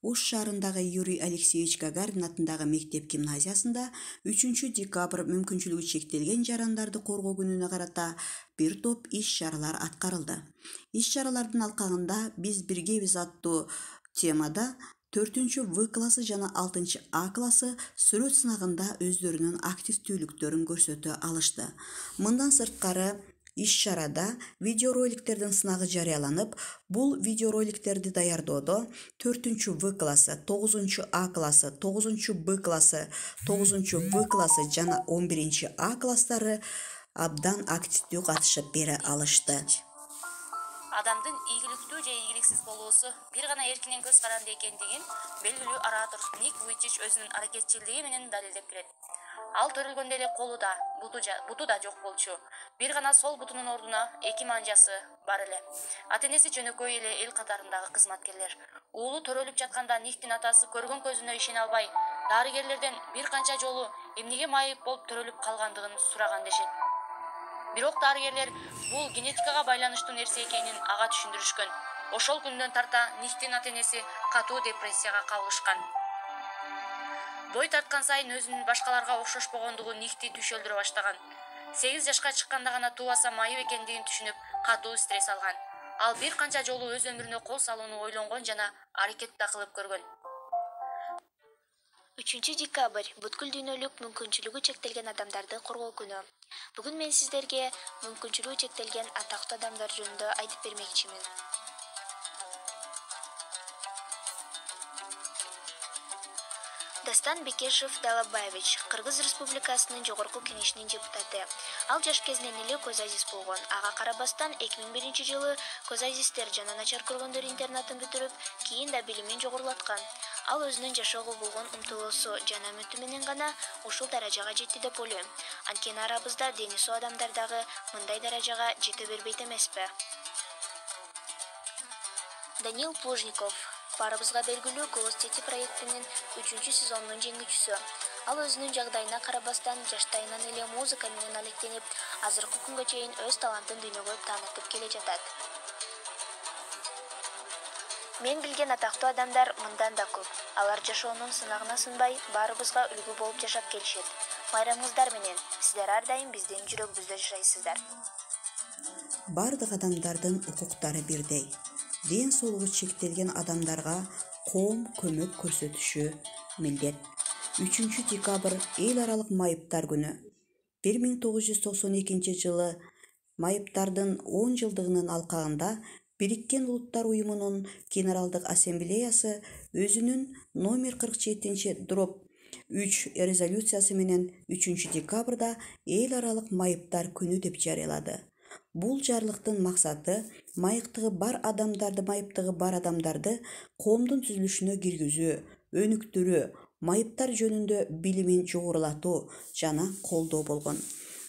Ош шаарындагы Юрий Алексеевич Гагарин атындагы мектеп-гимназиясында 3 декабрь мүмкүнчүлүгү чектелген жарандарды коргоо күнүнө карата бир топ иш-чаралар аткарылды. Иш-чаралардын алкагында биз биргебиз аттуу темада 4-В классы жана 6-А классы сүрөт сынагында өздөрүнүн активдүүлүктөрүн көрсөтө алышты. Мындан сырткары иш-чарада видеороликтердин сынагы жарыяланып, бул видеороликтерди даярдоодо 4-В классы, 9-А классы, 9-Б классы, 9-В классы жана 11-А класстары абдан активдүү катышып бере алышты. Адамдын ийгиликтүү же ийгиликсиз болуусу бир гана эркинен көз каранды экендигин белгилүү оратор Ник Вуйчич өзүнүн аракетчилдиги менен далилдеп келет. Ал төрөлгөндө эле колу да, буту да жок болчу. Бир гана сол бутунун ордуна 2 манжасы бар эле. Ата-энеси жөнөкөй эле эл катарындагы кызматкерлер. Уулу төрөлүп жатканда Никтин атасы көргөн көзүнө ишене албай, дарыгерлерден бир канча жолу эмнеге майып болуп төрөлүп калгандыгын сураган дешет. Бирок дарыгерлер бул генетикага байланыштуу нерсе экенин ага түшүндүрүшкөн. Ошол күндөн тарта Никтин ата-энеси катуу депрессияга кабылышкан. Бой тарткан сайын өзүнүн башкаларга окшошпогондугу Никти түшөлдүрө баштаган. 8 жашка чыкканда гана тубаса майып экендигин түшүнүп, катуу стресс алган. Ал бир канча жолу өз өмүрүнө кол салууну ойлонгон жана аракет да кылып көргөн. 3 декабрь бүткүл дүйнөлүк мүмкүнчүлүгү чектелген адамдарды коргоо күнү. Бүгүн мен сиздерге мүмкүнчүлүгү чектелген атактуу адамдар жөнүндө айтып бермекчимин. Дастан Бекешев Далабаевич, Кыргыз Республикасынын Жогорку Кеңешинин депутаты. Ал жаш кезинен эле көз азиз болгон. Ага карабастан 2001 жылы көз азиздер жана начар көргөндөр интернатын бүтүрүп, кийин да билимин жогорулаткан. Ал өзүнүн жашоого болгон умтулуусу жана үмүтү менен гана ушул даражага жетти деп ойлойм. Анткени арабызда дени соо адамдар дагы мындай даражага жете бербейт эмеспи? Данил Плужников, баарыбызга белгилүү Голос Дети проектинин 3-сезонунун жеңүүчүсү. Ал өзүнүн жагдайына карабастан жаштайынан эле музыка менен алектенип, азыркы күнгө чейин өз талантын дүйнөгө таанытып келе жатат. Мен билген атактуу адамдар мындан да көп. Алар жашоонун сынагына сынбай, баарыбызга үлгү болуп жашап келишет. Майрамыңыздар менен, сиздер ар дайым биздин жүрөгүбүздө жашайсыздар. Бардык адамдардын укуктары бирдей. Ден соолугу чектелген адамдарга коом көмөк көрсөтүшү милдет. 3 декабрь эл аралык майыптар күнү. 1992 жылы майыптардын 10 жылдыгынын алкагында Бириккен Улуттар Уюмунун Генералдык Ассамблеясы өзүнүн номер 47/3 резолюциясы менен 3 декабрда эл аралык майыптар күнү деп жарыялады. Бул жарлыктын максаты майыптыгы бар адамдарды коомдун түзүлүшүнө киргизүү, өнүктүрүү, майыптар жөнүндө билимин жогорулатуу жана колдоо болгон.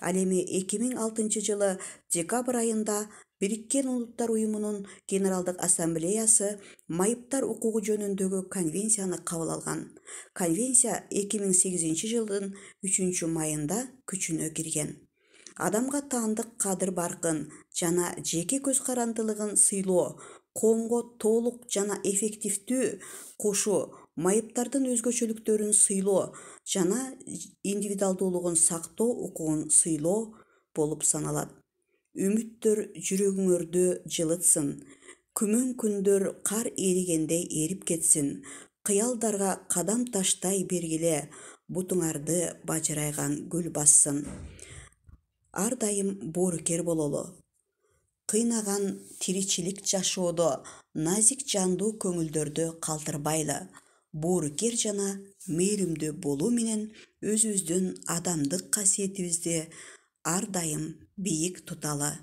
Ал эми 2006 жылы декабрь айында Бириккен Улуттар Уюмунун Генералдык Ассамблеясы майыптар укугу жөнүндөгү конвенцияны кабыл алган. Конвенция 2008 жылдын 3-майында күчүнө кирген. Адамга таандык кадыр-баркын жана жеке көз карандылыгын сыйлоо, коомго толук жана эффективдүү кошуу, майыптардын өзгөчөлүктөрүн сыйлоо жана индивидуалдуулугун сактоо укугун сыйлоо болуп саналат. Үмүттөр жүрөгүңөрдү жылытсын, күмөн күндөр кар эригендей эрип кетсин, кыялдарга кадам таштай бергиле, бутуңарды бажырайган гүл бассын. Ар дайым боорукер бололу. Кыйнаган тиричилик жашоодо назик жандуу көңүлдөрдү калтырбайлы. Боорукер жана мээримдүү болуу менен өзүбүздүн адамдык касиетибизди ар дайым бийик туталы.